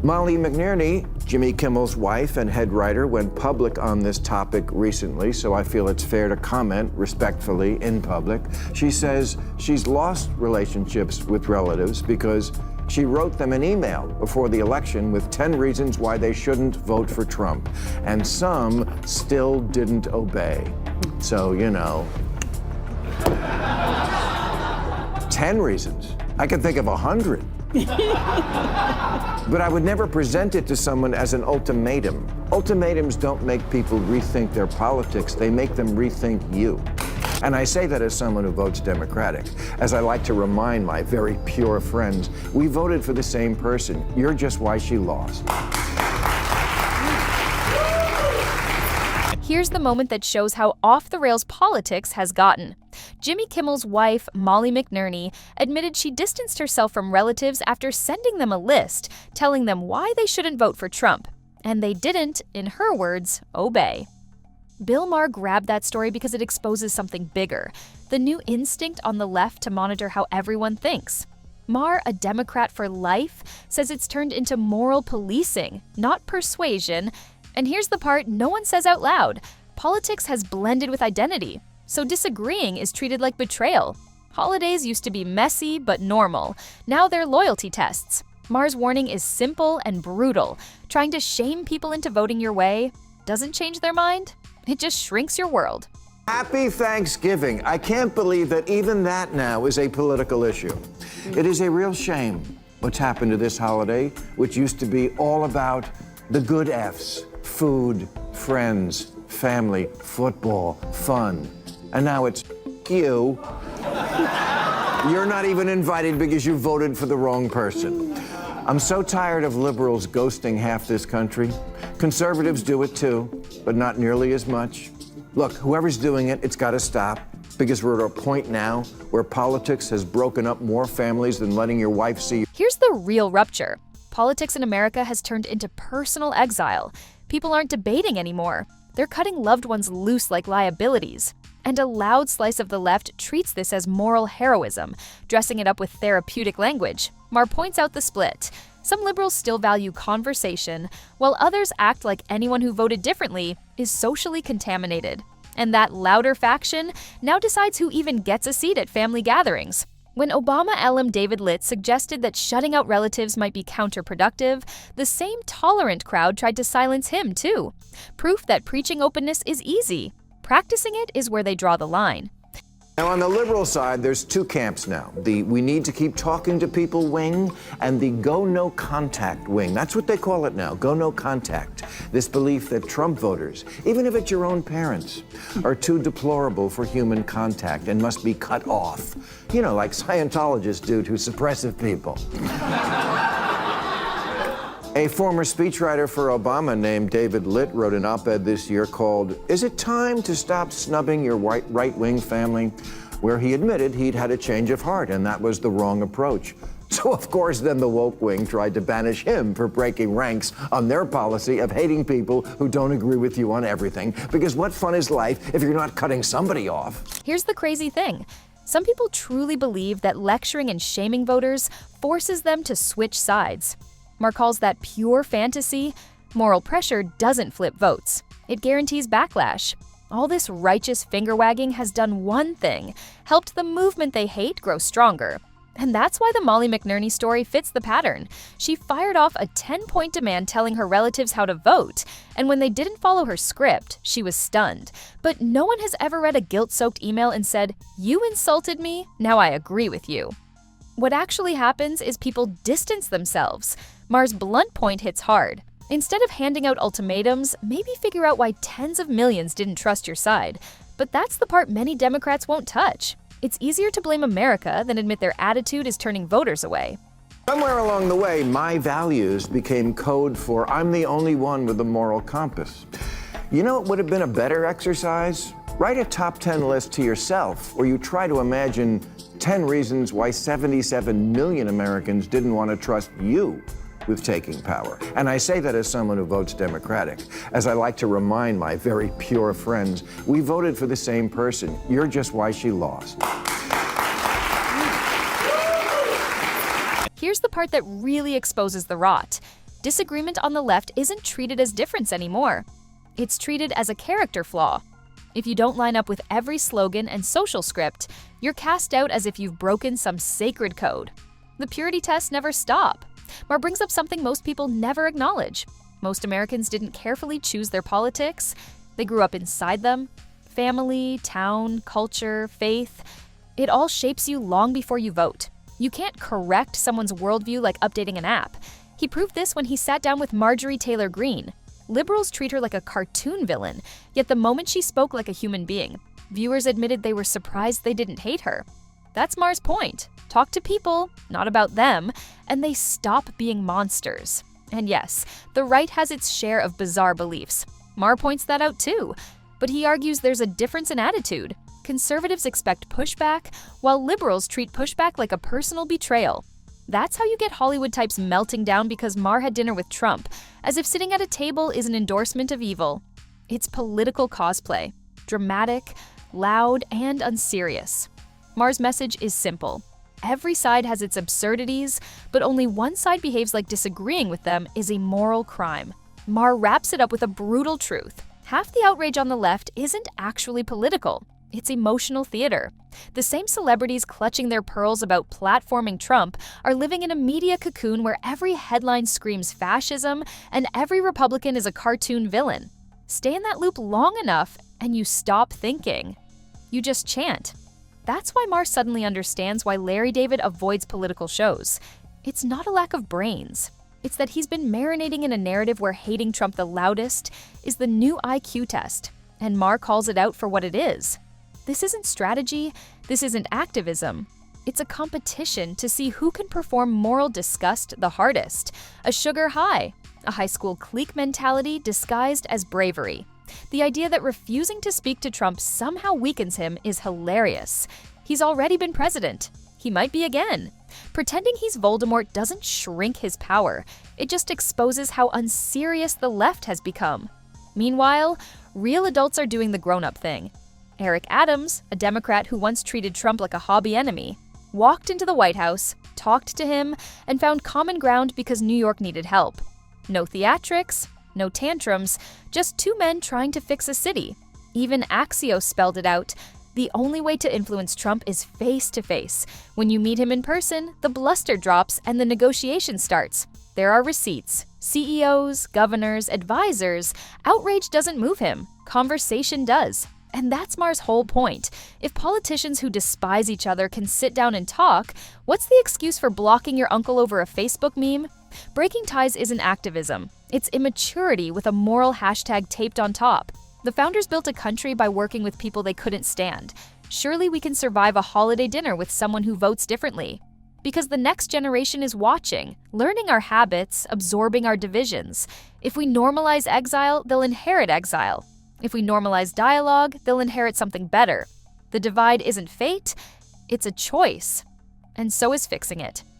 Molly McNearney, Jimmy Kimmel's wife and head writer, went public on this topic recently, so I feel it's fair to comment respectfully in public. She says she's lost relationships with relatives because she wrote them an email before the election with 10 reasons why they shouldn't vote for Trump, and some still didn't obey. So, 10 reasons. I could think of 100. But I would never present it to someone as an ultimatum. Ultimatums don't make people rethink their politics, they make them rethink you. And I say that as someone who votes Democratic. As I like to remind my very pure friends, we voted for the same person. You're just why she lost. Here's the moment that shows how off-the-rails politics has gotten. Jimmy Kimmel's wife, Molly McNearney, admitted she distanced herself from relatives after sending them a list, telling them why they shouldn't vote for Trump. And they didn't, in her words, obey. Bill Maher grabbed that story because it exposes something bigger, the new instinct on the left to monitor how everyone thinks. Maher, a Democrat for life, says it's turned into moral policing, not persuasion. And here's the part no one says out loud. Politics has blended with identity, so disagreeing is treated like betrayal. Holidays used to be messy but normal. Now they're loyalty tests. Maher's warning is simple and brutal. Trying to shame people into voting your way doesn't change their mind. It just shrinks your world. Happy Thanksgiving. I can't believe that even that now is a political issue. It is a real shame what's happened to this holiday, which used to be all about the good F's. Food, friends, family, football, fun. And now it's you. You're not even invited because you voted for the wrong person. I'm so tired of liberals ghosting half this country. Conservatives do it too, but not nearly as much. Look, whoever's doing it, it's got to stop, because we're at a point now where politics has broken up more families than letting your wife see. Here's the real rupture. Politics in America has turned into personal exile. People aren't debating anymore. They're cutting loved ones loose like liabilities. And a loud slice of the left treats this as moral heroism, dressing it up with therapeutic language. Maher points out the split. Some liberals still value conversation, while others act like anyone who voted differently is socially contaminated. And that louder faction now decides who even gets a seat at family gatherings. When Obama alum David Litt suggested that shutting out relatives might be counterproductive, the same tolerant crowd tried to silence him too. Proof that preaching openness is easy. Practicing it is where they draw the line. Now, on the liberal side, there's two camps now. The we need to keep talking to people wing and the go no contact wing. That's what they call it now, go no contact. This belief that Trump voters, even if it's your own parents, are too deplorable for human contact and must be cut off. Like Scientologists do to suppressive people. A former speechwriter for Obama named David Litt wrote an op-ed this year called, "Is it time to stop snubbing your right-wing family?" where he admitted he'd had a change of heart and that was the wrong approach. So, of course, then the woke wing tried to banish him for breaking ranks on their policy of hating people who don't agree with you on everything, because what fun is life if you're not cutting somebody off? Here's the crazy thing. Some people truly believe that lecturing and shaming voters forces them to switch sides. Maher calls that pure fantasy. Moral pressure doesn't flip votes. It guarantees backlash. All this righteous finger-wagging has done one thing, helped the movement they hate grow stronger. And that's why the Molly McNearney story fits the pattern. She fired off a 10-point demand telling her relatives how to vote, and when they didn't follow her script, she was stunned. But no one has ever read a guilt-soaked email and said, "You insulted me, now I agree with you." What actually happens is people distance themselves. Maher's blunt point hits hard. Instead of handing out ultimatums, maybe figure out why tens of millions didn't trust your side. But that's the part many Democrats won't touch. It's easier to blame America than admit their attitude is turning voters away. Somewhere along the way, my values became code for I'm the only one with a moral compass. You know what would have been a better exercise? Write a top 10 list to yourself, where you try to imagine 10 reasons why 77 million Americans didn't want to trust you with taking power. And I say that as someone who votes Democratic. As I like to remind my very pure friends, we voted for the same person. You're just why she lost. Here's the part that really exposes the rot. Disagreement on the left isn't treated as difference anymore. It's treated as a character flaw. If you don't line up with every slogan and social script, you're cast out as if you've broken some sacred code. The purity tests never stop. Maher brings up something most people never acknowledge. Most Americans didn't carefully choose their politics. They grew up inside them. Family, town, culture, faith. It all shapes you long before you vote. You can't correct someone's worldview like updating an app. He proved this when he sat down with Marjorie Taylor Greene. Liberals treat her like a cartoon villain, yet the moment she spoke like a human being, viewers admitted they were surprised they didn't hate her. That's Maher's point. Talk to people, not about them, and they stop being monsters. And yes, the right has its share of bizarre beliefs. Maher points that out too, but he argues there's a difference in attitude. Conservatives expect pushback, while liberals treat pushback like a personal betrayal. That's how you get Hollywood types melting down because Maher had dinner with Trump, as if sitting at a table is an endorsement of evil. It's political cosplay, dramatic, loud, and unserious. Maher's message is simple. Every side has its absurdities, but only one side behaves like disagreeing with them is a moral crime. Maher wraps it up with a brutal truth. Half the outrage on the left isn't actually political. It's emotional theater. The same celebrities clutching their pearls about platforming Trump are living in a media cocoon where every headline screams fascism and every Republican is a cartoon villain. Stay in that loop long enough and you stop thinking. You just chant. That's why Maher suddenly understands why Larry David avoids political shows. It's not a lack of brains. It's that he's been marinating in a narrative where hating Trump the loudest is the new IQ test, and Maher calls it out for what it is. This isn't strategy, this isn't activism. It's a competition to see who can perform moral disgust the hardest, a sugar high, a high school clique mentality disguised as bravery. The idea that refusing to speak to Trump somehow weakens him is hilarious. He's already been president. He might be again. Pretending he's Voldemort doesn't shrink his power. It just exposes how unserious the left has become. Meanwhile, real adults are doing the grown-up thing. Eric Adams, a Democrat who once treated Trump like a hobby enemy, walked into the White House, talked to him, and found common ground because New York needed help. No theatrics, no tantrums, just two men trying to fix a city. Even Axios spelled it out. The only way to influence Trump is face-to-face. When you meet him in person, the bluster drops and the negotiation starts. There are receipts. CEOs, governors, advisors. Outrage doesn't move him. Conversation does. And that's Maher's whole point. If politicians who despise each other can sit down and talk, what's the excuse for blocking your uncle over a Facebook meme? Breaking ties isn't activism. It's immaturity with a moral hashtag taped on top. The founders built a country by working with people they couldn't stand. Surely we can survive a holiday dinner with someone who votes differently. Because the next generation is watching, learning our habits, absorbing our divisions. If we normalize exile, they'll inherit exile. If we normalize dialogue, they'll inherit something better. The divide isn't fate, it's a choice. And so is fixing it.